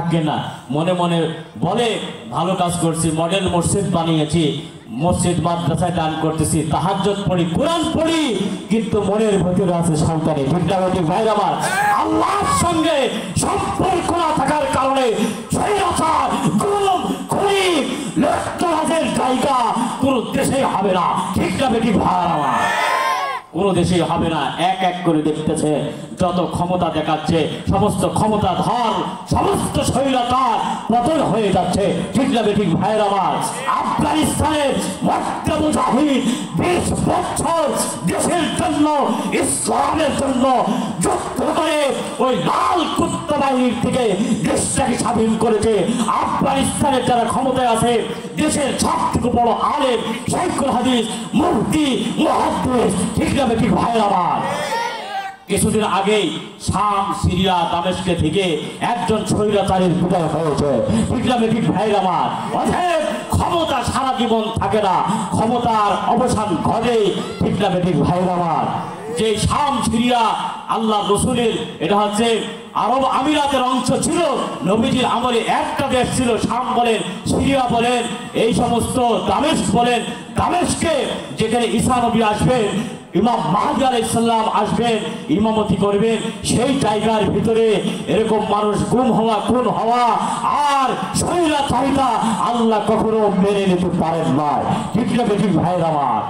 থাকে না, মনে মনে বলে ভালো কাজ করছি, মডেল মসজিদ বানিয়েছি, মসজিদ মাদ্রাসায় দান করতেছি, তাহাজ্জুদ পড়ি, কোরআন পড়ি, কিন্তু মনের ভিতরে আছে শয়তানি। ঠিক না ঠিক ভাই আমার? আল্লাহর সঙ্গে সম্পর্ক না থাকার কারণে স্বৈরাচার, গুম, খুনি, লুটতরাজের জায়গা কোন দেশেই হবে না। ঠিক না ঠিক ভাই আমার? কোন দেশেই হবে না। এক এক করে দেখতেছে যত ক্ষমতা দেখাচ্ছে, সমস্ত ক্ষমতাধর, সমস্ত স্বৈরাচার পতন হয়ে যাচ্ছে। ঠিক না ঠিক ভাইয়ের আমার? আফগানিস্তানের মক্কা মুজাহিদ 20 বছর দেশের জন্য, ইসলামের জন্য যুদ্ধ করে ওই লাল কুত্তা বাহিনীর থেকে দেশটাকে স্বাধীন করেছে। আফগানিস্তানের যারা ক্ষমতায় আছে, দেশের সবথেকে বড় আলেম, শাইখুল হাদিস, মুফতি, মুহাদ্দিস। ঠিক না ঠিক ভাইয়ের আমার? কিছুদিন আগেই শাম, সিরিয়া, দামেস্কে থেকে একজন স্বৈরাচারীর বিদায় হয়েছে। ঠিক না ঠিক ভাইয়ের আমার? অতএব ক্ষমতা সারা জীবন থাকে না, ক্ষমতার অবসান ঘটে। ঠিক না ঠিক ভাইয়ের আমার? যে শাম, সিরিয়া আল্লাহ রসুলের, এটা হচ্ছে আরব আমিরাতের অংশ ছিল। নবীজির আমলে একটা দেশ ছিল, শাম বলেন, সিরিয়া বলেন, এই সমস্ত দামেস্ক বলেন। দামেস্কে যেখানে ঈসা নবী আসবেন, ইমাম মাহদী আলাইহিস সালাম আসবেন, ইমামতি করবেন, সেই জায়গার ভিতরে এরকম মানুষ গুম হওয়া, খুন হওয়া আর স্বৈরাচারিতা আল্লাহ কখনো মেনে নিতে পারেন না। ঠিক না ঠিক ভাইয়ের আমার?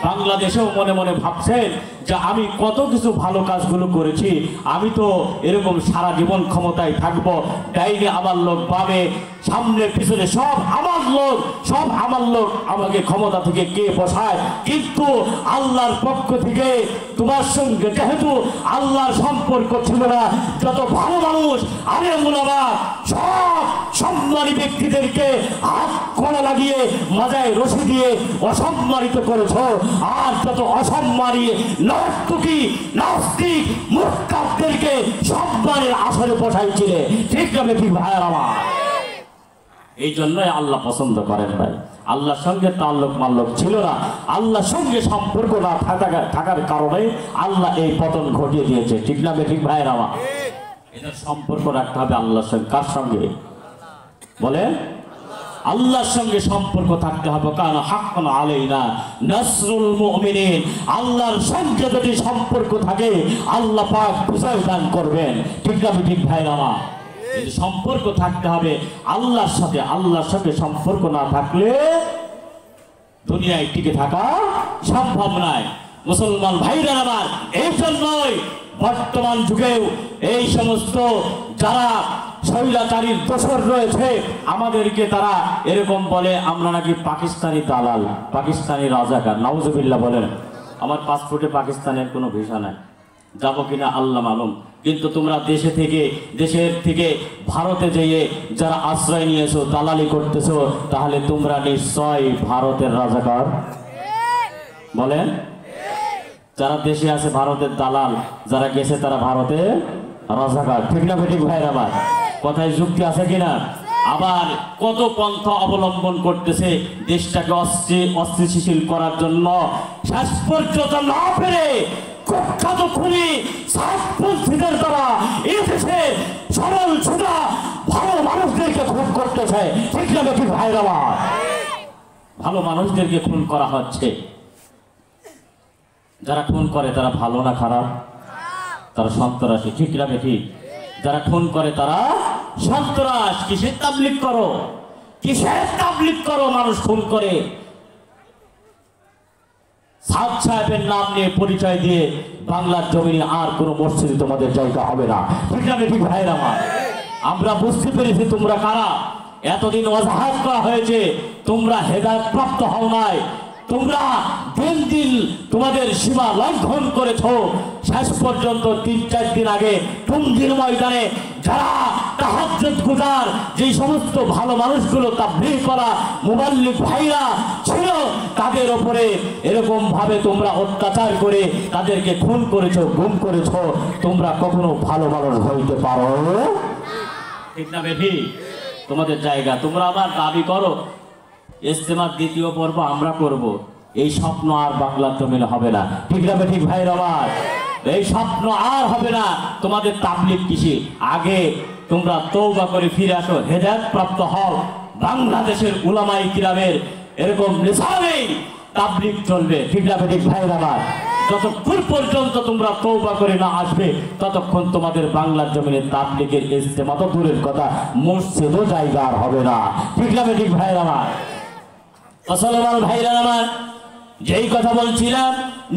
বাংলাদেশেও মনে মনে ভাবছেন যে আমি কত কিছু ভালো কাজগুলো করেছি, আমি তো এরকম সারা জীবন ক্ষমতায় থাকবো, ডাইনে আমার লোক, বামে, সামনে পিছনে সব আমার লোক, সব আমার লোক, আমাকে ক্ষমতা থেকে কে বসায়? কিন্তু আল্লাহর পক্ষ থেকে তোমার সঙ্গে যেহেতু আল্লাহর সম্পর্ক ছিল না, যত ভালো মানুষ, আলেম উলামা, সব সম্মানী ব্যক্তিদেরকে হাত কড়া লাগিয়ে মাজায় রশি দিয়ে অসম্মানিত করেছ। আর যত অসম্মানী নর্তকী, নাস্তিক, মুরতাদদেরকে সম্মানের আসরে বসাইছিলে। ঠিক না ঠিক ভাইয়ের আমার? এই জন্যই আল্লাহ পছন্দ করেন ভাই। আল্লাহর সঙ্গে তাল্লুক মাল্লুক ছিল না, আল্লাহর সঙ্গে সম্পর্ক না থাকার কারণে আল্লাহ এই পতন ঘটিয়ে দিয়েছে। ঠিক না ঠিক ভাইয়ের আমার? এদের সম্পর্ক রাখতে হবে আল্লাহর সঙ্গে। কার সঙ্গে বলে? আল্লাহর সঙ্গে সম্পর্ক থাকতে হবে। কারণ হাক্কান আলাইনা নাসরুল মুমিনিন, আল্লাহর সঙ্গে যদি সম্পর্ক থাকে আল্লাহ পাক বিজয় দান করবেন। ঠিক না ঠিক ভাইরা আমার? এই সম্পর্ক থাকতে হবে আল্লাহর সাথে। আল্লাহর সঙ্গে সম্পর্ক না থাকলে দুনিয়ায় টিকে থাকা সম্ভব নয়। মুসলমান ভাইরা আমার, এই জন্যই বর্তমান যুগেও এই সমস্ত যারা স্বৈরাচারীর দোসর রয়েছে, আমাদেরকে তারা এরকম বলে আমরা নাকি পাকিস্তানি দালাল, পাকিস্তানি রাজাকার। নাউজুবিল্লাহ বলেন। আমার পাসপোর্টে পাকিস্তানের কোনো ভিসা নাই, যাবো কিনা আল্লাহ মালুম। কিন্তু তোমরা দেশের থেকে ভারতে যেয়ে যারা আশ্রয় নিয়েছো, দালালি করতেছো, তাহলে তোমরা নিশ্চয় ভারতের রাজাকার। বলেন? যারা দেশে আছে ভারতের দালাল, যারা গেছে তারা ভারতের রাজাকার। ঠিক না ঠিক ভাইরা আমার? কথায় যুক্তি আছে কিনা? আবার কত পন্থা অবলম্বন করতেছে দেশটাকে অস্থিতিশীল করার জন্য। শেষ পর্যন্ত না পেরে কুখ্যাত খুনি সাতপন্থীদের দ্বারা এই দেশে সরল সোজা ভালো মানুষদেরকে খুন করতেছে। ঠিক না ঠিক ভাইরা আমার? ভালো মানুষদেরকে খুন করা হচ্ছে। যারা খুন করে তারা ভালো না খারাপ? তারা সন্ত্রাসী। ঠিক না ঠিক? যারা খুন করে তারা সন্ত্রাস। কিসের তাবলীগ করো? কিসের তাবলীগ করো? মানুষ খুন করে। সাদ সাহেবের নাম নিয়ে পরিচয় দিয়ে বাংলার জমিনে আর কোনো মসজিদে তোমাদের জায়গা হবে না। ঠিক না ঠিক ভাইয়ের আমার? আমরা বুঝতে পেরেছি তোমরা কারা। এতদিন ওয়াজাহাত করা হয়েছে, তোমরা হেদায়েত প্রাপ্ত হও নাই। তোমরা দিন দিন তোমাদের সীমা লঙ্ঘন করেছো। শেষ পর্যন্ত 3-4 দিন আগে টঙ্গীর ময়দানে যারা তাহাজ্জুদ গুজার, যে সমস্ত ভালো মানুষগুলো তাবলীগ করা মুবাল্লিগ ভাইরা ছিল, তাদের উপরে এরকম ভাবে তোমরা অত্যাচার করে তাদেরকে খুন করেছো, গুম করেছো। তোমরা কখনো ভালো মানুষ হইতে পারো? ঠিক না বেঠি? তোমাদের জায়গা তোমরা আবার দাবি করো ইজতেমার 2য় পর্ব আমরা করব, এই স্বপ্ন আর বাংলার জমিনে হবে না। ঠিক না ঠিক ভাইয়ের আমার? এই স্বপ্ন আর হবে না। তোমাদের তাবলীগ কিসে? আগে তোমরা তওবা করে ফিরে আসো, হেদায়েত প্রাপ্ত হও। বাংলাদেশের উলামায়ে কিরামের এরকম নিজামে তাবলীগ চলবে, ঠিক না ঠিক ভাইরা আমার? যতক্ষণ পর্যন্ত তোমরা তওবা করে না আসবে ততক্ষণ তোমাদের বাংলার জমিনে তাবলীগের ইজতেমা তো দূরের কথা, মসজিদও জায়গা আর হবে না, ঠিক না ঠিক ভাইরা আমার? মুসলমান ভাইরা আমার, যেই কথা বলছিলাম,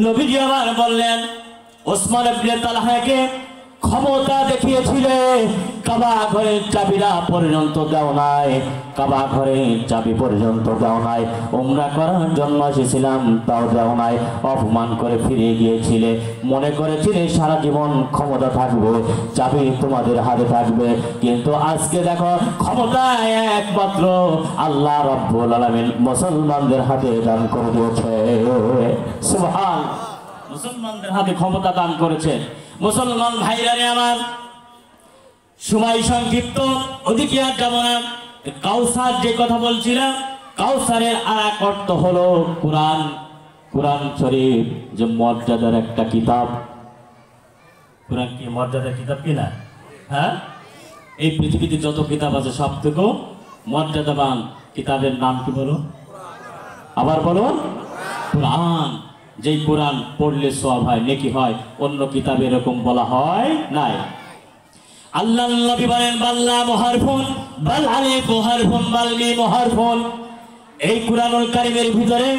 নবীজি আমার বললেন ওসমান ইবনে তালহাকে ক্ষমতা দেখিয়েছিলে, কাবা ঘরের চাবিরা পর্যন্ত দাও নাই, কাবা ঘরের চাবি পর্যন্ত দাও নাই, উমরা করার জন্য এসেছিলাম তাও দাও নাই, অপমান করে ফিরে গিয়েছিলে, মনে করেছিলে সারা জীবন ক্ষমতা থাকবে, চাবি তোমাদের হাতে থাকবে, কিন্তু আজকে দেখো ক্ষমতা একমাত্র আল্লাহ রাব্বুল আলামিন মুসলমানদের হাতে দান করে দিয়েছে। সুবহান, মুসলমানদের হাতে ক্ষমতা দান করেছে। মুসলমান ভাইরা আমার, সময় সংক্ষিপ্ত, ওদিকে আর যাব না। কাউসার যে কথা বলছিলাম, কাউসারের আর এক অর্থ হলো কোরআন। কোরআন শরীফ যে মর্যাদার একটা কিতাব। কোরআন কি মর্যাদার কিতাব কিনা? হ্যাঁ, এই পৃথিবীতে যত কিতাব আছে সব থেকে মর্যাদাবান কিতাবের নাম কি বলো? আবার বলো, কোরআন। যেই কোরআন পড়লে সওয়াব হয়, নেকি হয়, অন্য কিতাবে এরকম বলা হয় নাই। আল্লাহর নবী বলেন বাল্লা মুহারফুন বাল আলিফ মুহারফুন বাল মিম মুহারফুন। এই কুরআনুল কারীমের ভিতরে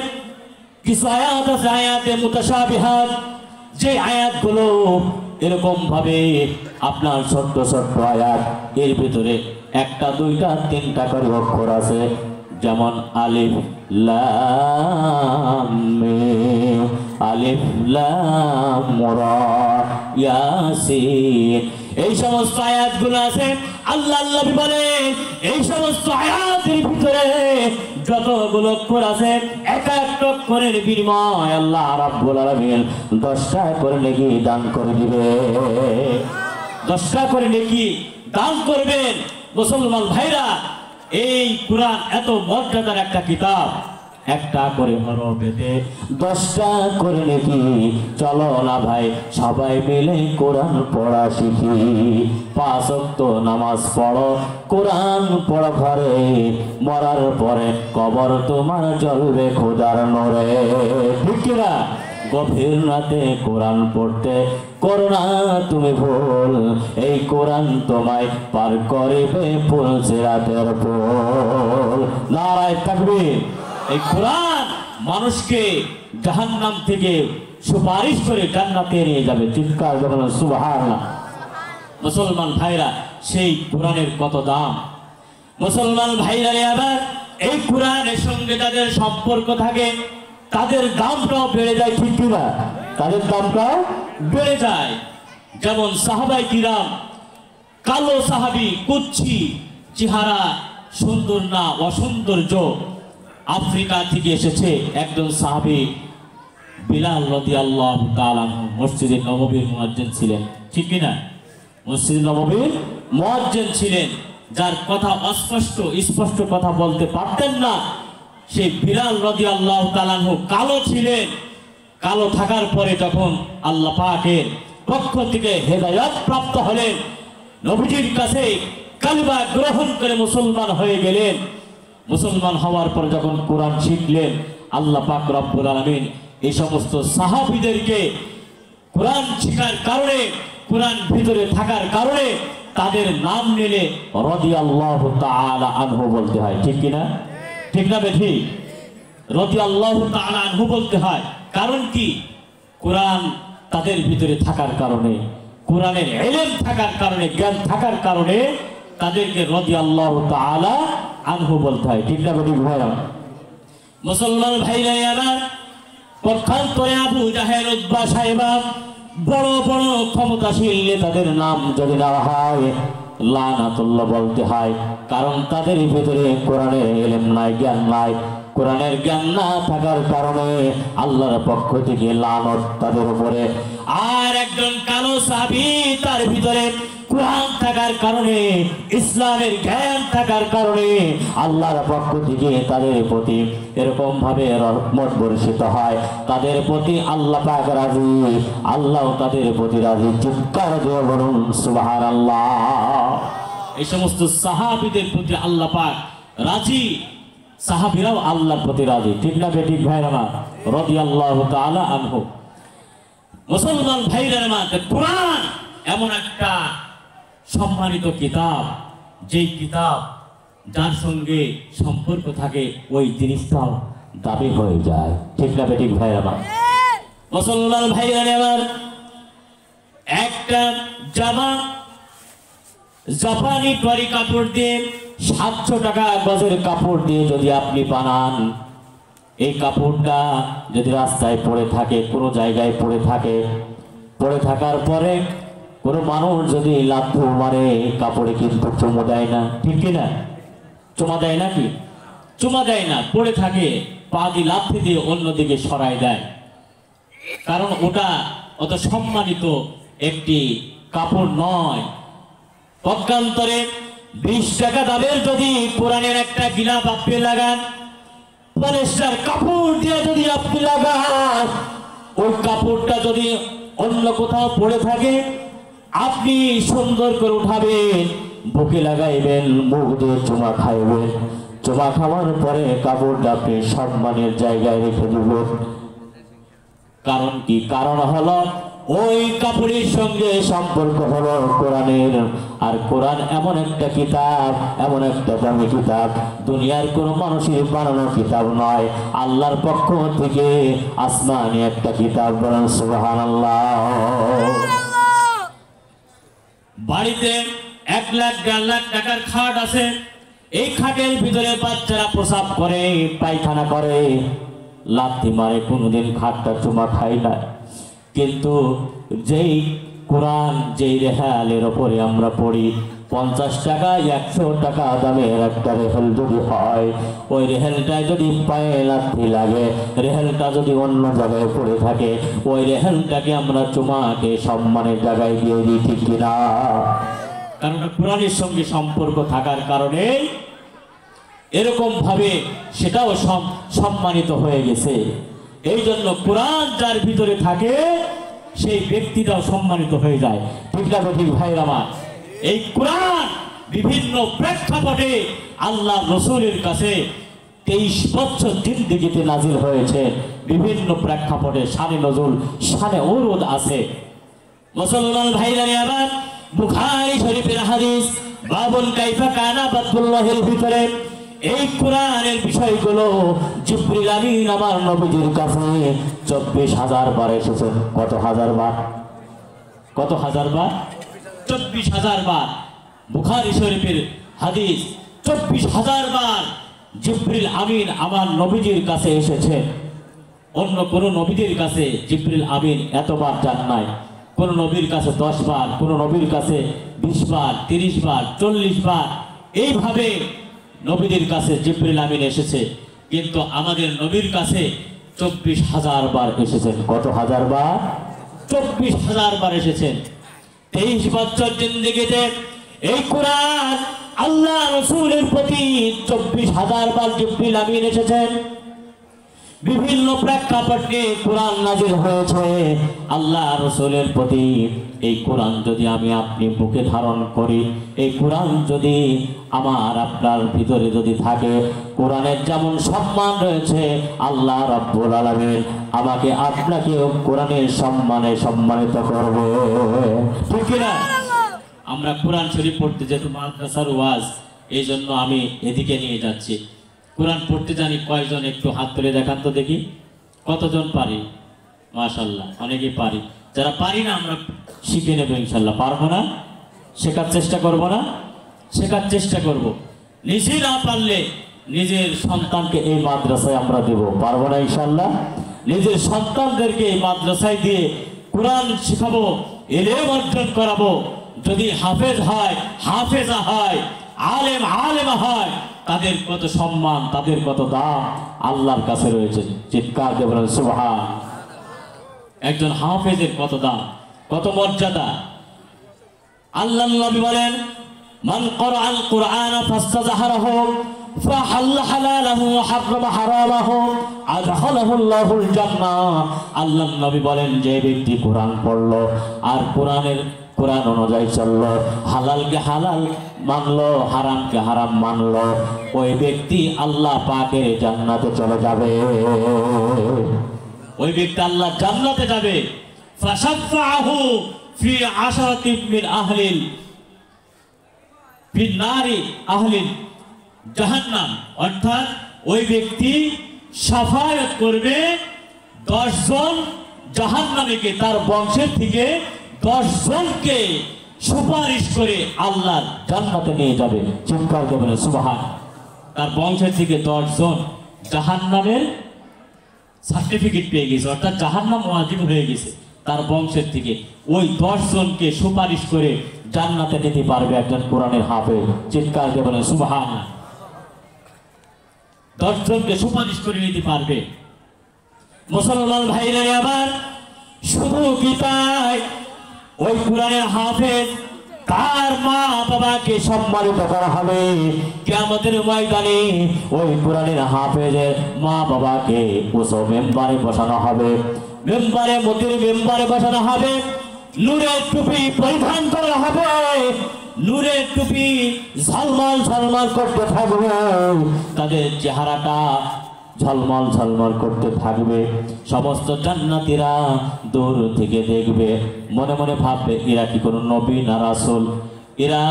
কিছু আয়াত আছে, আয়াতে মুতাশাবিহাত, যে আয়াতগুলো এরকম ভাবে আপনার ছোট্ট ছোট্ট আয়াত, এর ভিতরে একটা দুইটা তিনটা করে অক্ষর আছে, যেমন আলিফ লাম মিম, আলিফ লাম রা, ইয়াসিন, এই সমস্ত আয়াতগুলো আছে। আল্লাহ নবী বলেন এই সমস্ত আয়াতের ভিতরে যতগুলো অক্ষর আছে, এক একটা অক্ষরের বিনিময় আল্লাহ রাব্বুল আলামিন 10টা করে নেকি দান করে দিবে, 10টা করে নেকি দান করবেন। মুসলমান ভাইরা, এই কোরআন এত মর্যাদার একটা কিতাব, একটা করে হরফেতে 10টা করে নেকি। চলো না ভাই সবাই মিলে কোরআন পড়া শিখি, 5 ওয়াক্ত নামাজ পড়ো, কোরআন পড়ো ঘরে, মরার পরে কবর তোমার জ্বলবে খোদার নূরে, ঠিক কিনা? গভীর রাতে কোরআন পড়তে করো না তুমি ভুল, এই কোরআন তোমায় পার করিবে ফুল সিরাতের ফুল। নারায়ে তাকবীর। এই কোরআন মানুষকে জাহান্নাম থেকে সুপারিশ করে জান্নাতে নিয়ে যাবে, চিৎকার যখন সুবহানাল্লাহ। মুসলমান ভাইরা, সেই কোরআনের কত দাম! মুসলমান ভাইরা আবার এই কোরআনের সঙ্গে যাদের সম্পর্ক থাকে তাদের দামটাও বেড়ে যায়, ঠিক কিনা? তাদের দামটাও বেড়ে যায়। যেমন সাহাবায়ে কিরাম, কালো সাহাবী, কুচ্ছি চেহারা, সুন্দর না অসৌন্দর্য, আফ্রিকা থেকে এসেছে একজন সাহাবী বিলাল রাদিয়াল্লাহু তাআলা আনহু, মসজিদে নববীর মুয়াজ্জিন ছিলেন, ঠিক কিনা? মসজিদে নববীর মুয়াজ্জিন ছিলেন, যার কথা স্পষ্ট কথা বলতে পারতেন না। সেই বিলাল রাদিয়াল্লাহু তাআলা আনহু কালো ছিলেন। কালো থাকার পরে যখন আল্লাহ পাকের পক্ষ থেকে হেদায়েত প্রাপ্ত হলেন, নবীজির কাছে কালিমা গ্রহণ করে মুসলমান হয়ে গেলেন। মুসলমান হওয়ার পর যখন কোরআন শিখলেন, আল্লাহ পাক রব্বুল আলামিন এই সমস্ত সাহাবীদেরকে কোরআন শিখার কারণে, কোরআন ভিতরে থাকার কারণে তাদের নাম নিলে রাদিয়াল্লাহু তাআলা আনহু বলতে হয়, ঠিক কিনা? ঠিক না বেঠি? রাদিয়াল্লাহু তাআলা আনহু বলতে হয়। কারণ কি? কোরআন তাদের ভিতরে থাকার কারণে, কোরআনের ইলম থাকার কারণে, জ্ঞান থাকার কারণে তাদেরকে রাদিয়াল্লাহু তাআলা আনহু বলতে হয়, ঠিক না বেঠি ভাইরা? মুসলমান ভাইরা আমার, পক্ষান্তরে আবু জাহেল, উতবা, সাইবা, বড় বড় ক্ষমতাশীল নেতাদের নাম যদি নেওয়া হয় লানাতুল্লাহ বলতে হয়। কারণ তাদের ভিতরে কোরআনের ইলম নাই, জ্ঞান নাই। কোরআনের জ্ঞান না থাকার কারণে আল্লাহর পক্ষ থেকে লানত তাদের উপরে। আর একজন কালো সাহাবী, তার ভিতরে কোরআন থাকার কারণে, ইসলামের জ্ঞান থাকার কারণে আল্লাহর পক্ষ থেকে তাদের প্রতি এরকম ভাবে রহমত বর্ষিত হয়, তাদের প্রতি আল্লাহ পাক রাজি, আল্লাহ তাদের প্রতি রাজি। চিৎকার দিয়ে বলুন সুবহানাল্লাহ। এই সমস্ত সাহাবীদের প্রতি আল্লাহ পাক রাজি, সাহাবীরাও আল্লাহর প্রতি রাজি। ঠিক না বেঠিক ভাইরা আমার? রাদিয়াল্লাহু তাআলা আনহু। মুসলমান ভাইরা আমার, কোরআন এমন একটা সম্মানিত কিতাব, যেই কিতাব যার সঙ্গে সম্পর্ক থাকে ওই জিনিসটাও দাবি হয়ে যায়। ঠিক না বেঠিক ভাইরা আমার? মুসলমান ভাইরা আমার, একটা জামা জাপানি টরি কাপড় দিয়ে 700 টাকা গজের কাপড় দিয়ে যদি আপনি বানান, এই কাপড়টা যদি রাস্তায় পড়ে থাকে, কোনো জায়গায় পড়ে থাকে, পড়ে থাকার পরে কোনো মানুষ যদি লাথি মারে, কাপড়ে কিন্তু চুমো দেয় না। ঠিক কিনা? চুমা দেয় নাকি? চুমা দেয় না, পড়ে থাকে, পা দিয়ে লাথি দিয়ে অন্যদিকে সরাই দেয়, কারণ ওটা অত সম্মানিত একটি কাপড় নয়। পক্ষান্তরে 20 টাকা দামের যদি কোরআনের একটা গিলাফ আপনি লাগান, পলিস্টার কাপড় দিয়ে যদি আপনি লাগান, ওই কাপড়টা যদি অন্য কোথাও পড়ে থাকে, আপনি সুন্দর করে উঠাবেন, বুকে লাগাইবেন, মুখ দিয়ে চুমা খাইবেন, চুমা খাওয়ার পরে কাপড়টা আপনি সম্মানের জায়গায় রেখে দেবেন। কারণ কি? কারণ হলো ওই কাপড়ের সঙ্গে সম্পর্ক হলো কোরআনের। আর কোরআন এমন একটা কিতাব, এমন একটা দামি কিতাব, দুনিয়ার কোনো মানুষের বানানো কিতাব নয়, আল্লাহর পক্ষ থেকে আসমানি একটা কিতাব। বলেন সুবহানাল্লাহ। বাড়িতে 1 লাখ 1.5 লাখ টাকার খাট আছে, এই খাটের ভিতরে বাচ্চারা প্রসাব করে, পায়খানা করে, লাথি মারে, কোনোদিন খাটটা চুমা খাই না। কিন্তু যেই কোরআন, যেই রেহালের ওপরে আমরা পড়ি, 50 টাকা 100 টাকা দামের একটা রেহেল যদি হয়, ওই রেহেলটায় যদি পায়ে লাথি লাগে, রেহেলটা যদি অন্য জায়গায় পড়ে থাকে, ওই রেহেলটাকে আমরা চুমাকে সম্মানের জায়গায় দিয়ে দিই। ঠিক কিনা? কারণ কোরআনের সঙ্গে সম্পর্ক থাকার কারণে এরকম ভাবে সেটাও সম্মানিত হয়ে গেছে। এই জন্য কোরআন যার ভিতরে থাকে সেই ব্যক্তিটাও সম্মানিত হয়ে যায়। ঠিক না ঠিক ভাইরা আমার? এই কোরআন বিভিন্ন প্রেক্ষাপটে আল্লাহ রসুলের কাছে 23 বছর জিন্দেগিতে নাজিল হয়েছে। বিভিন্ন প্রেক্ষাপটে শানে নজুল, শানে উরুদ আছে। মুসলমান ভাইরা আমার, বুখারী শরীফের হাদিস বাবুল কাইফা কানা বাদুল্লাহের ভিতরে এই কোরআনের বিষয়গুলো জিবরিল আমিন আমার নবীজির কাছে 24,000 বার এসেছেন। কত হাজার বার? কত হাজার বার? 24,000 বার। বুখারী শরীফের হাদিস 24,000 বার জিবরিল আমিন আমার নবীজির কাছে এসেছে। অন্য কোন নবীদের কাছে জিবরিল আমিন এতবার যান নাই। কোন নবীর কাছে 10 বার, কোন নবীর কাছে 20 বার, 30 বার, 40 বার, এইভাবে নবীদের কাছে জিবরিল আমিন এসেছে। কিন্তু আমাদের নবীর কাছে 24,000 বার এসেছেন। কত হাজার বার? 24,000 বার এসেছেন। 23 বছর জিন্দেগিতে এই কোরআন আল্লাহ রসুলের প্রতি 24,000 বার জিবরিল আমিন এসেছেন। বিভিন্ন প্রেক্ষাপটে কোরআন নাজিল হয়েছে আল্লাহ রসুলের প্রতি। এই কোরআন যদি আমি আপনি বুকে ধারণ করি, এই কোরআন যদি আমার আপনার ভিতরে যদি থাকে, কোরআনের যেমন সম্মান রয়েছে, আল্লাহ রাব্বুল আলামিন আমাকে আপনাকে কোরআনের সম্মানে সম্মানিত করবে। ঠিক না? আমরা কোরআন শরীফ পড়তে যেহেতু মাদ্রাসার ওয়াজ, এই জন্য আমি এদিকে নিয়ে যাচ্ছি। কোরআন পড়তে জানি কয়জন? একটু হাত তুলে দেখান তো দেখি, কতজন পারি? মাশাআল্লাহ, অনেকেই পারি। যারা পারি না আমরা শিখে নেব ইনশাল্লাহ। পারবো না? শেখার চেষ্টা করব না? শেখার চেষ্টা করব। নিজে না পারলে নিজের সন্তানকে এই মাদ্রাসায় আমরা দেব। পারবো না ইনশাল্লাহ? নিজের সন্তানদেরকে এই মাদ্রাসায় দিয়ে কোরআন শেখাবো, ইলম অর্জন করাবো। যদি হাফেজ হয়, হাফেজা হয়, আলেম আলেমা হয়, তাদের কত সম্মান, তাদের কত দাম আল্লাহর কাছে রয়েছে। চিৎকার দিয়ে বলেন সুবহান। একজন হাফেজের কত দাম, কত মর্যাদা। আল্লাহর নবী বলেন, মান ক্বরাআল কুরআন ফাস্তাযহারাহু ফাহাল্লা হালালাহু ওয়া হারামা হারামাহু আদখালাহু আল্লাহুল জান্নাহ। আল্লাহর নবী বলেন, যে ব্যক্তি কোরআন পড়লো আর কোরআন অনুযায়ী চললো, হালালকে হালাল মানলো, হারামকে হারাম মানলো, ওই ব্যক্তি আল্লাহ পাকের জান্নাতে চলে যাবে। ওই ব্যক্তি আল্লাহ জান্নাতে যাবে। ফাশাফাহু ফি আশরাতিন মিন আহলিল ফি নারি আহলিল জাহান্নাম, অর্থাৎ ওই ব্যক্তি শাফায়াত করবে 10 জন জাহান্নামীকে, তার বংশের থেকে 10 জনকে সুপারিশ করে আল্লাহ জান্নাতে নিয়ে যাবে। চিৎকার করে বলেন সুবহান। তার বংশের থেকে 10 জন জাহান্নামের সার্টিফিকেট পেয়ে গেছে, অর্থাৎ জাহান্নাম ওয়াজিব হয়ে গেছে। তার বংশের থেকে ওই 10 জনকে সুপারিশ করে জান্নাতে নিতে পারবে একজন কোরআনের হাফেজ। চিৎকার করে বলেন সুবহান। 10 জনকে সুপারিশ করে নিতে পারবে। মুসলমান ভাইরা আবার শুধু কি তাই, ওই কোরআনের হাফেজ তার মা বাবাকে সম্মানিত করা হবে কিয়ামতের ময়দানে। ওই কোরআনের হাফেজের মা বাবাকে উঁচু মেম্বারে বসানো হবে, মেম্বারে মতির মেম্বারে বসানো হবে, নূরের টুপি পরিধান করা হবে, নূরের টুপি ঝলমল ঝলমল করতে থাকবে, তাদের চেহারাটা ঝলমল ঝলমল করতে থাকবে। সমস্ত জান্নাতীরা দূর থেকে দেখবে, মনে মনে ভাববে এরা কি কোনো নবী না রাসূল? এরা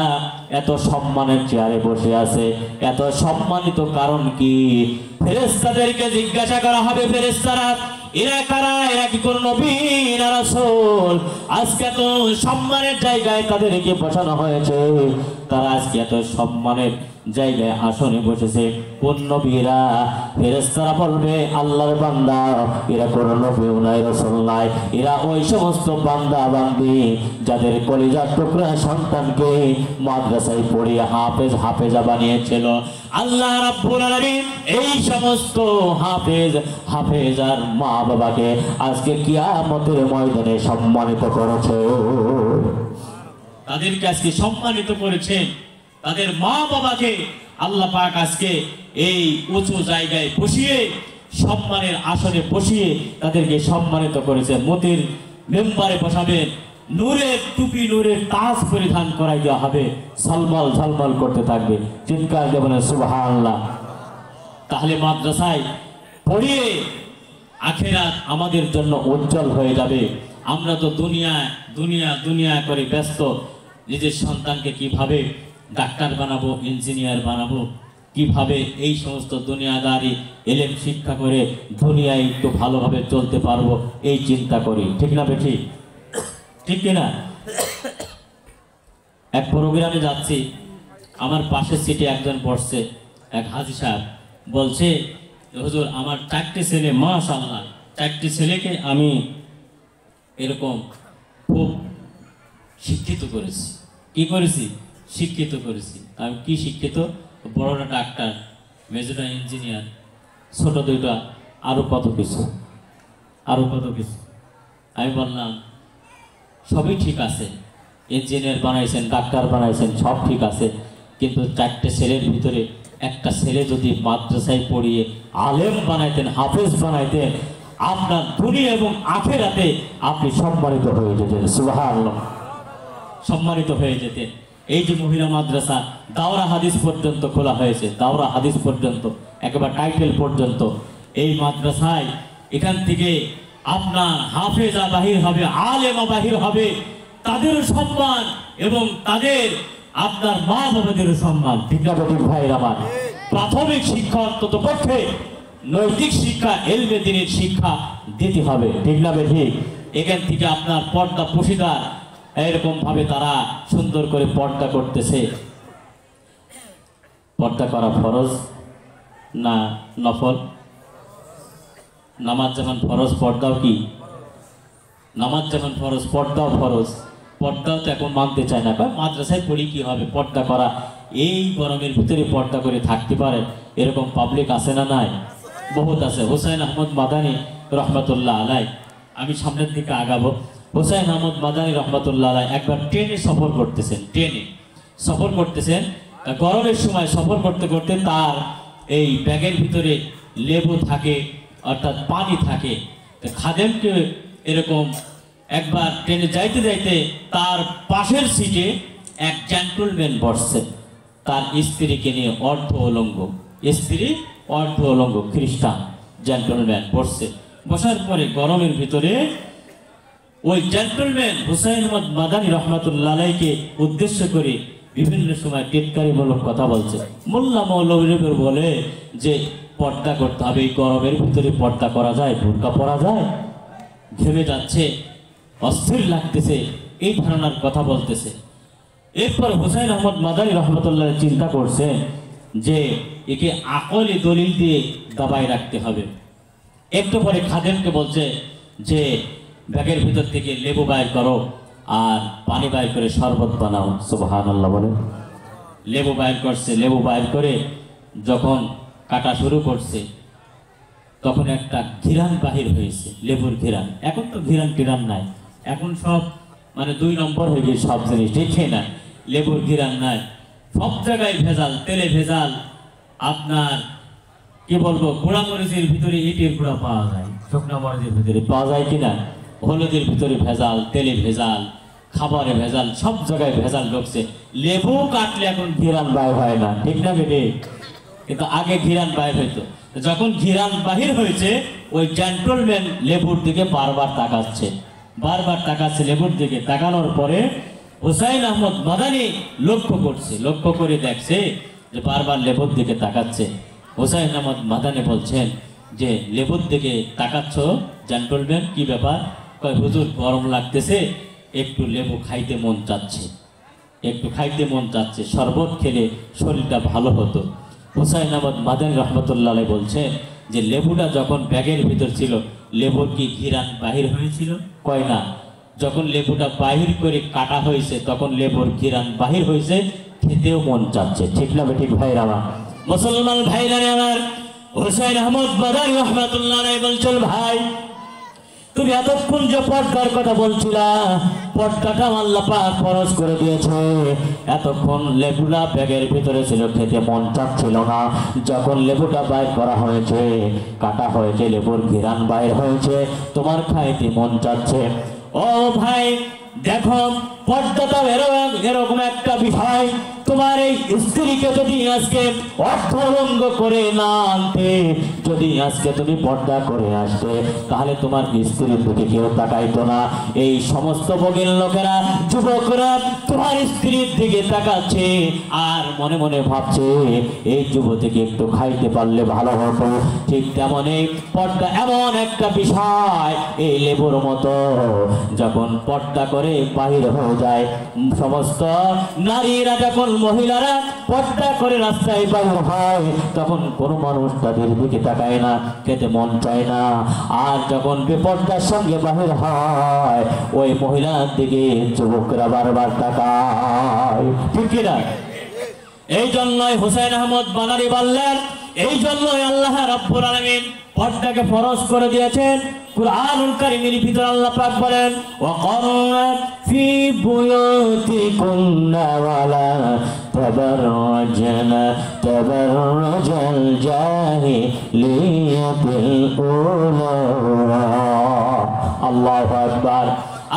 এত সম্মানের চেয়ারে বসে আছে, এত সম্মানিত কারণ কি? ফেরেশতাদেরকে জিজ্ঞাসা করা হবে, ফেরেশতারা এরা কারা? এরা কি কোনো নবী না রাসূল? আজকে এত সম্মানের জায়গায় তাদেরকে বসানো হয়েছে, তারা আজকে এত সম্মানের জায়গায় আসনে বসেছে, কোন নবীরা? ফেরেশতারা বলবে আল্লাহর বান্দা, এরা কোনো নবী নাই, রাসূল নাই, এরা ওই সমস্ত বান্দা বান্দি যাদের কলিজার টুকরা সন্তানকে মাদ্রাসায় পড়িয়ে হাফেজ হাফেজা বানিয়েছিল। আল্লাহ রাব্বুল আলামিন এই সমস্ত হাফেজ হাফেজার মা বাবাকে আজকে কিয়ামতের ময়দানে সম্মানিত করেছে। তাদেরকে আজকে সম্মানিত করেছেন, তাদের মা বাবাকে আল্লাহ পাক আজকে এই উঁচু জায়গায় বসিয়ে, সম্মানের আসনে বসিয়ে তাদেরকে সম্মানিত করেছে। মতির মেম্বারে বসাবেন, নূরের টুপি নূরের তাজ পরিধান করাই দেওয়া হবে, ঝলমল ঝলমল করতে থাকবে। চিৎকার দিয়ে বলেন সুবহানাল্লাহ। তাহলে মাদ্রাসায় পড়িয়ে আখিরাত আমাদের জন্য উজ্জ্বল হয়ে যাবে। আমরা তো দুনিয়া দুনিয়া দুনিয়া করে ব্যস্ত, নিজের সন্তানকে কিভাবে ডাক্তার বানাবো, ইঞ্জিনিয়ার বানাবো, কিভাবে এই সমস্ত দুনিয়াদারি এলেম শিক্ষা করে দুনিয়ায় একটু ভালোভাবে চলতে পারবো, এই চিন্তা করি। ঠিক না বেঠি? ঠিক কিনা? এক প্রোগ্রামে যাচ্ছি, আমার পাশের সিটে একজন বসছে, এক হাজী সাহেব বলছে, হুজুর আমার 4টে ছেলে, মাশাআল্লাহ 4টে ছেলেকে আমি এরকম খুব শিক্ষিত করেছি। কি করেছি? শিক্ষিত করেছি। আমি কি শিক্ষিত? বড়টা ডাক্তার, মেজরটা ইঞ্জিনিয়ার, ছোট দুইটা আরো কত কিছু, আরো কত কিছু। আমি বললাম সবই ঠিক আছে, ইঞ্জিনিয়ার বানাইছেন, ডাক্তার বানাইছেন, সব ঠিক আছে, কিন্তু 4টে ছেলের ভিতরে একটা ছেলে যদি মাদ্রাসায় পড়িয়ে আলেম বানাইতেন, হাফেজ বানাইতেন, আপনার দুনিয়া এবং আখিরাতে আপনি সম্মানিত হয়ে যেতেন। সুবহানাল্লাহ, সম্মানিত হয়ে যেতেন। এই যে মহিলা মাদ্রাসা দাওরা হাদিস পর্যন্ত খোলা হয়েছে, দাওরা হাদিস পর্যন্ত, একেবারে টাইটেল পর্যন্ত এই মাদ্রাসায়, এখান থেকে আপনার হাফেজা বাহির হবে, আলেমা বাহির হবে, তাদেরও সম্মান এবং তাদের আপনার মা বাবাদেরও সম্মান। ঠিক না ঠিক ভাইয়ের আমার? প্রাথমিক শিক্ষা অন্তত পক্ষে নৈতিক শিক্ষা, এলমে দ্বীনের শিক্ষা দিতে হবে। ঠিক না ঠিক? এখান থেকে আপনার পর্দা পুশিদার এরকম ভাবে তারা সুন্দর করে পর্দা করতেছে। পর্দা করা ফরজ না নফল? নামাজ যেমন ফরজ, পর্দাও কি? নামাজ যেমন ফরজ, পর্দাও ফরজ। পর্দাও তো এখন মানতে চায় না, মাদ্রাসায় পড়ি কি হবে পর্দা করা? এই গরমের ভিতরে পর্দা করে থাকতে পারে এরকম পাবলিক আছে না? নাই, বহুত আছে। হুসাইন আহমদ মাদানী রহমতুল্লাহ আলাই, আমি সামনের দিকে আগাবো। হুসাইন আহমদ মাদানী রহমতুল্লাহ আলাই একবার ট্রেনে সফর করতেছেন, ট্রেনে সফর করতেছেন, গরমের সময় সফর করতে করতে তার এই ব্যাগের ভিতরে লেবু থাকে, অর্থাৎ পানি থাকে। খাদেমকে এরকম একবার ট্রেনে যাইতে যাইতে তার পাশের সিটে এক জেন্টলম্যান বসছে, তার স্ত্রীকে নিয়ে অর্ধ উলঙ্গ, স্ত্রী অর্ধ উলঙ্গ খ্রিস্টান জেন্টলম্যান বসছে। বসার পরে গরমের ভিতরে ওই জেন্টলম্যান হুসাইন আহমদ মাদানী রহমাতুল্লাহ আলাইহিকে উদ্দেশ্য করে বিভিন্ন সময় টিটকারিমূলক কথা বলছে। মোল্লা মৌলভীর বলে যে পর্দা করতে হবে, এই গরমের ভিতরে পর্দা করা যায়, বোরকা পরা যায়, ঘেমে যাচ্ছে, অস্থির লাগতেছে, এই ধারণার কথা বলতেছে। এরপর হুসাইন আহমদ মাদানী রহমতুল্লাহ চিন্তা করছে যে একে আকলি দলিল দিয়ে দাবায় রাখতে হবে। একটু পরে খাদেমকে বলছে যে ব্যাগের ভিতর থেকে লেবু বাইর করো আর পানি বাইর করে শরবত বানাও। সুবহানাল্লাহ বলে লেবু বাইর করছে। লেবু বাইর করে যখন কাটা শুরু করছে তখন একটা ঘিরান বাহির হয়েছে, লেবুর ঘিরান। এখন তো ঘিরান টিরান নাই, এখন সব মানে 2 নম্বর হয়ে গেছে সব জিনিস, দেখে না লেবুর ঘিরান নাই, সব জায়গায় ভেজাল, তেলে ভেজাল, আপনার কি বলবো গুঁড়া মরিচের ভিতরে ইটের গুঁড়া পাওয়া যায়, শুকনা মরিচের ভিতরে পাওয়া যায় কিনা, হলুদের ভিতরে ভেজাল, তেলে ভেজাল, খাবারে ভেজাল, সব জায়গায় ভেজাল ঢুকছে। লেবু কাটলে এখন ঘিরান বাইর হয় না, ঠিক না বেটে? কিন্তু আগে ঘিরান বাইর হইতো। যখন ঘিরান বাহির হয়েছে ওই জেন্টলম্যান লেবুর দিকে বারবার তাকাচ্ছে, বারবার তাকাচ্ছে লেবুর দিকে। তাকানোর পরে হুসাইন আহমদ মাদানী লক্ষ্য করছে, লক্ষ্য করে দেখছে যে বারবার লেবুর দিকে তাকাচ্ছে। হুসাইন আহমদ মাদানী বলছেন যে লেবুর দিকে তাকাচ্ছ জেন্টলম্যান, কি ব্যাপার? কয় হুজুর গরম লাগতেছে, একটু লেবু খাইতে মন চাচ্ছে, একটু খাইতে মন চাচ্ছে, শরবত খেলে শরীরটা ভালো হতো। হুসাইন আহমদ মাদানী রহমতুল্লাহ আলাইহি বলছে যে লেবুটা যখন ব্যাগের ভিতর ছিল লেবুর কি ঘিরান বাহির হয়েছিল? কয় না, যখন লেবুটা বাহির করে কাটা হয়েছে তখন লেবুর ঘিরান বাহির হয়েছে, খেতেও মন চাচ্ছে। ঠিক না ঠিক ভাইরা আমার, মুসলমান ভাইরা আমার? হুসাইন আহমদ মাদানী রহমতুল্লাহ আলাইহি বলছেন ভাই তুমি এতক্ষণ যে পর্দার কথা বলছিলা, পর্দাটা আল্লাহ পাক ফরজ করে দিয়েছে। এতক্ষণ লেবুটা ব্যাগের ভিতরে ছিল, খেতে মন চাচ্ছিল না। যখন লেবুটা বাইর করা হয়েছে, কাটা হয়েছে, লেবুর ঘিরান বাইর হয়েছে, তোমার খাইতে মন চাচ্ছে। ও ভাই দেখো, পর্দাটা এরকম একটা বিষয়, তোমার এই স্ত্রীকে যদি আজকে অর্থভঙ্গ করে না আনতে, যদি আজকে তুমি পর্দা করে আসতে, তাহলে তোমার স্ত্রীর দিকে কেউ তাকাইতো না। এই সমস্ত বগির লোকেরা, যুবকরা তোমার স্ত্রীর দিকে তাকাচ্ছে আর মনে মনে ভাবছে এই যুবতীকে একটু খাইতে পারলে ভালো হতো। ঠিক তেমনই পর্দা এমন একটা বিষয়, এই লেবুর মতো যখন পর্দা করে বাহির হয়ে যায়, সমস্ত নারীরা যখন, মহিলারা পর্দা করে রাস্তায় বাইর হয়, তখন কোনো মানুষ তাদের দিকে তাকায় না, খেতে মন চায় না। আর যখন বেপর্দার সঙ্গে বাহির হয়, ওই মহিলার দিকে যুবকরা বারবার তাকায়, ঠিক কিনা? এই জন্যই হুসাইন আহমদ মাদানী বললেন, এই জন্যই আল্লাহ রাব্বুল আলামিন পর্দাকে ফরজ করে দিয়েছেন। কুরআনুল কারীমের ভিতরে আল্লাহ পাক বলেন, ওয়াকারনা ফি বুয়ুতিকুন্না ওয়ালা তাবাররাজনা তাবাররাজাল জাহিলিয়াতিল উলা। আল্লাহু আকবার।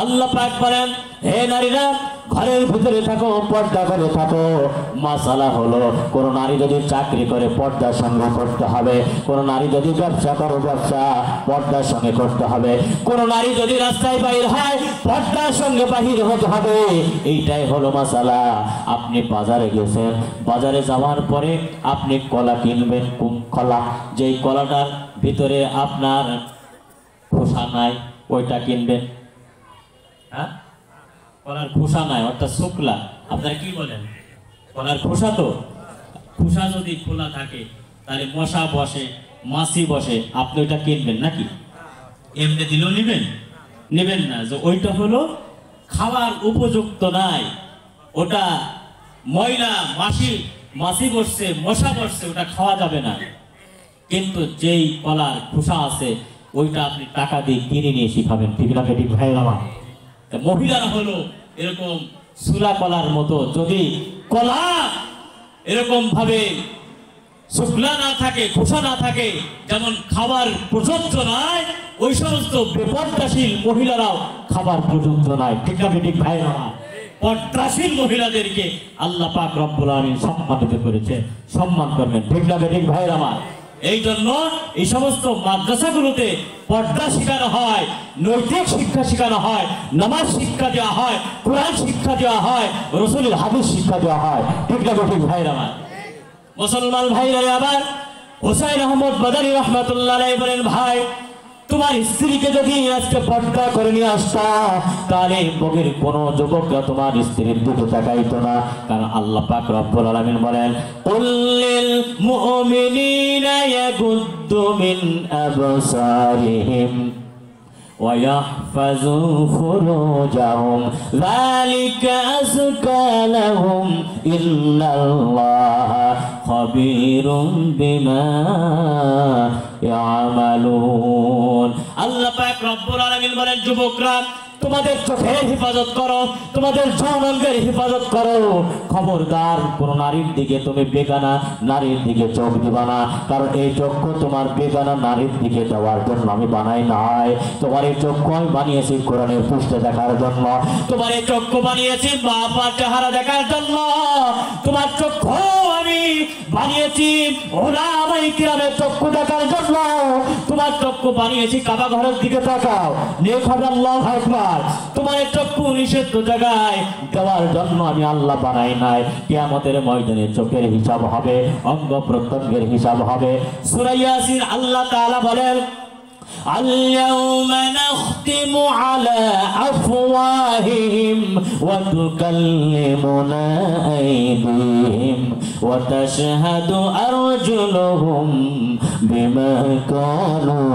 আল্লাহ পাক বলেন, হে নারীরা ঘরের ভিতরে থাকো, পর্দা করে থাকো। মাসালা হলো, কোন নারী যদি চাকরি করে পর্দার সঙ্গে করতে হবে, কোন নারী যদি ব্যবসা করে ব্যবসা পর্দার সঙ্গে করতে হবে, কোন নারী যদি রাস্তায় বাইর হয় পর্দার সঙ্গে বাহির হতে হবে। এইটাই হলো মাসালা। আপনি বাজারে গেছেন, বাজারে যাওয়ার পরে আপনি কলা কিনবেন, কোন কলা? যেই কলাটার ভিতরে আপনার খোসা নাই ওইটা কিনবেন। হ্যাঁ, কলার খোসা নাই অর্থাৎ শুকলা, আপনারা কি বলেন? কলার খোসা। তো খোসা যদি খোলা থাকে তাহলে মশা বসে, মাছি বসে, আপনি ওইটা কিনবেন নাকি? এমনি দিলেও নেবেন? নেবেন না। যে ওইটা হলো খাওয়ার উপযুক্ত নাই, ওটা ময়লা, মাছি বসছে, মশা বসছে, ওটা খাওয়া যাবে না। কিন্তু যেই কলার খোসা আছে ওইটা আপনি টাকা দিয়ে কিনে নিয়ে এসে খাবেন, ঠিক না ঠিক ভাই আমার? মহিলারা হলো এরকম সুলা কলার মতো, যদি কলা এরকম ভাবে শুক্লা না থাকে, খোসা না থাকে, যেমন খাবার প্রযোজ্য নয়, ওই সমস্ত বেপর্দাশীল মহিলারাও খাবার প্রযোজ্য নয়। ঠিক না ঠিক ভাইরা? পর্দাশীল মহিলাদেরকে আল্লাহ পাক রব্বুল আলামিন সম্মানিত করেছে, সম্মান করবেন। ঠিক না ঠিক ভাইরা আমার? এই জন্য এই সমস্ত মাদ্রাসাগুলোতে পর্দা শেখানো হয়, নৈতিক শিক্ষা শেখানো হয়, নামাজ শিক্ষা দেওয়া হয়, কোরআন শিক্ষা দেওয়া হয়, রাসূলের হাদিস শিক্ষা দেওয়া হয়। ঠিক না ঠিক ভাইরা আমার? মুসলমান ভাইরা আবার হুসাইন আহমদ মাদানী রহমাতুল্লাহ আলাইহি বলেন, ভাই তোমার স্ত্রীকে যদি আজকে পর্দা করে নিয়ে আসতা, তাহলে বগের কোন যুবকরা তোমার স্ত্রীর দিকে তাকাইতো না। কারণ আল্লাহ পাক রব্বুল আলামিন বলেন, কুল্লিল মুমিনিনা ইয়াগুদ্দু মিন আবসারিহিম ويحفظوا فروجهم ذلك أزكى لهم إن الله خبير بما يعملون। আল্লাহ পাক রব্বুল আলামিন বলেন, যুবকরা তোমাদের চোখের হেফাজত করো, তোমাদের যৌনাঙ্গের হেফাজত করো। খবরদার কোন নারীর দিকে তুমি বেগানা নারীর দিকে চোখ দিবা না, কারণ এই চক্ষু তোমার বেগানা নারীর দিকে দেওয়ার জন্য আমি বানাই নাই। তোমার এই চক্ষু আমি বানিয়েছি কোরআনের পৃষ্ঠা দেখার জন্য, তোমার এই চক্ষু বানিয়েছি বাবার চেহারা দেখার জন্য, তোমার চক্ষু আমি বানিয়েছি ওলামায়ে কিরামের চক্ষু দেখার জন্য, তোমার চক্ষু বানিয়েছি কাবা ঘরের দিকে তাকাও, নেক হবে আল্লাহু আকবার। তোমার চক্ষু নিষিদ্ধ জায়গায় দেওয়ার জন্য আমি আল্লাহ বানাই নাই। কিয়ামতের ময়দানে চোখের হিসাব হবে, অঙ্গ প্রত্যঙ্গের হিসাব হবে। সূরা ইয়াসিন আল্লাহ তাআলা বলেন, اليوم نختم على أفواههم وتكلمنا أيديهم وتشهد أرجلهم بما كانوا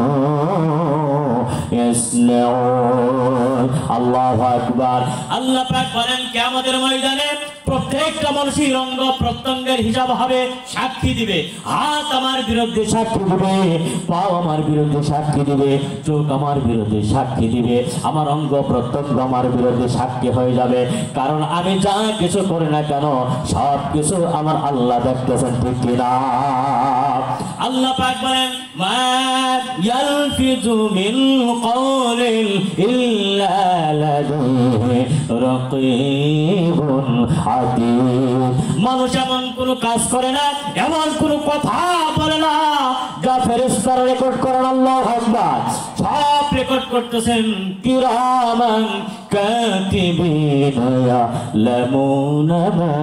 يصنعون। الله أكبر। আল্লাহ পাক বলেন, কিয়ামতের ময়দানে প্রত্যেকটা মানুষের অঙ্গ প্রত্যঙ্গের হিসাব হবে, সাক্ষী দিবে। হাত আমার বিরুদ্ধে সাক্ষী দিবে, পাও আমার বিরুদ্ধে সাক্ষী দিবে, চোখ আমার বিরুদ্ধে সাক্ষী দিবে, আমার অঙ্গ প্রত্যঙ্গ আমার বিরুদ্ধে সাক্ষী হয়ে যাবে। কারণ আমি যা কিছু করি না কেন সব কিছু আমার আল্লাহ দেখতেছেন। ঠিক কিনা? আল্লাহ পাক বলেন, মা ইয়ালফিজু মিন কওলিন ইল্লা লাদাইহি রাকীবুন আতীদ। মানুষ এমন কোন কাজ করে না, এমন কোন কথা বলে না যা ফেরেশতারা রেকর্ড করেন। আল্লাহু আকবার। সব রেকর্ড করতেছেন কিরামান কাতিবিনা ইয়ালামুনা মা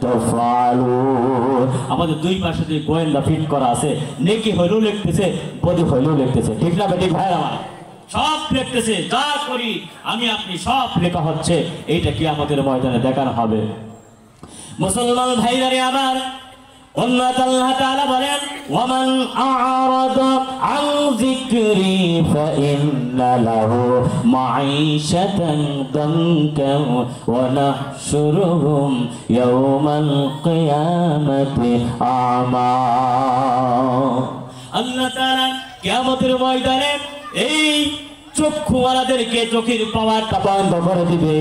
তাফআলুন। আমাদের দুই পাশে যে গোয়েন্দা ফিট করা আছে, নেকি হইলেও লিখতেছে, বদি হইলেও লিখতেছে। ঠিক না বেটি ভাই আমার? সব লিখতেছে, যা করি আমি আপনি সব লেখা হচ্ছে। এইটা কি আমাদের ময়দানে দেখানো হবে। মুসলমান ভাইরা আমার, আল্লাহ তাআলা বলেন, ওয়ামান আ'রাদা আন যিকরি ফাইন্না লাহু মাঈশাতান দানকা ওয়া নাহশুরুহুম ইয়াওমাল কিয়ামাতি আমা। আল্লাহ তাআলা কিয়ামতের ময়দানে এই চক্ষুওয়ালাদেরকে চোখের পাওয়ারটা বন্ধ করে দিবে,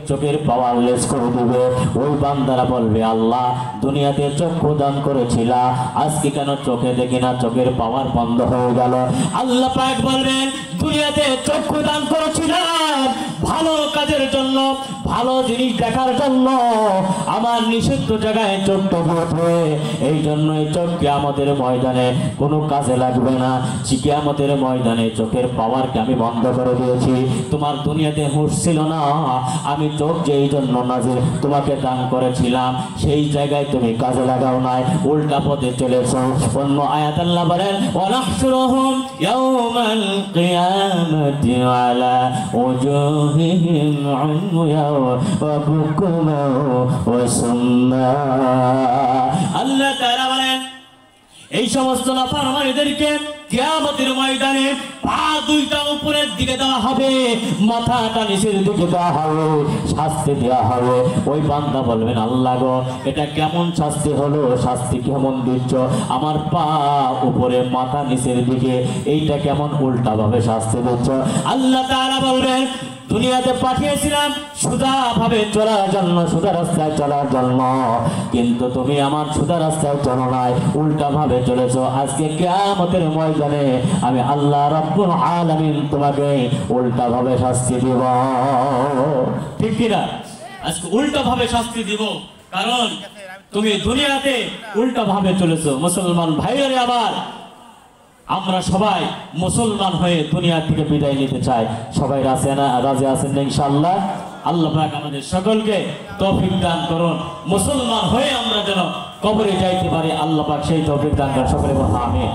চোখের পাওয়ার লেস করে দিবে। ওই বান্দারা বলবে, আল্লাহ দুনিয়াতে চক্ষু দান করেছিলা, আজকে কেন চোখে দেখি না, চোখের পাওয়ার বন্ধ হয়ে গেল। আল্লাহ পাক বলবেন, দুনিয়াতে চক্ষু দান করেছিলাম ভালো কাজের জন্য, ভালো জিনিস দেখার জন্য, আমার নিষিদ্ধ জায়গায় চোখটা দিয়েছে। এই জন্যই চোখ কিয়ামতের ময়দানে কোনো কাজে লাগবে না। কিয়ামতের ময়দানে চোখের পাওয়ারকে আমি বন্ধ করে দিয়েছি। তোমার দুনিয়াতে হুঁশ ছিল না, আমি চোখ যেই জন্য নাজিল তোমাকে দান করেছিলাম সেই জায়গায় তুমি কাজে লাগাও নাই, উল্টা পথে চলেছ। অন্য আয়াত আল্লাহ বলেন, ওয়ানাহশুরুহুম ইয়াওমাল কিয়ামাতি আলা উজুহিহিম উময়া ওয়া বুকুমা ওয়া সুম্মা। আল্লাহ তাআলা বলেন, এই সমস্ত নাফরমানদেরকে কিয়ামতের ময়দানে পা দুইটা উপরের দিকে দেওয়া হবে, মাথাটা নিচের দিকে দেওয়া হবে, শাস্তি দেওয়া হবে। ওই বান্দা বলবেন, আল্লাহ গো, এটা কেমন শাস্তি হলো, শাস্তি কেমন দিচ্ছ, আমার পা উপরে মাথা নিচের দিকে, এইটা কেমন উল্টা ভাবে শাস্তি দিচ্ছ। আল্লাহ তাআলা বলবেন, দুনিয়াতে পাঠিয়েছিলাম সুদা ভাবে চলার জন্য, সুদা রাস্তায় চলার জন্য, কিন্তু তুমি আমার সুদা রাস্তায় চলো নাই, উল্টা ভাবে চলেছো। আজকে কিয়ামতের ময়দানে আমি আল্লাহ রাব্বুল আলামিন তোমাকে উল্টা ভাবে শাস্তি দিব। ঠিক কিনা? আজকে উল্টা ভাবে শাস্তি দিব, কারণ তুমি দুনিয়াতে উল্টা ভাবে চলেছো। মুসলমান ভাইরা আবার আমরা সবাই মুসলমান হয়ে দুনিয়া থেকে বিদায় নিতে চাই। সবাই রাজি আছেন ইনশাআল্লাহ? আল্লাহ পাক আমাদের সকলকে তৌফিক দান করুন, মুসলমান হয়ে আমরা যেন কবরে যাইতে পারি। আল্লাহ পাক সেই তৌফিক দান করেন। সকলে বলুন আমিন।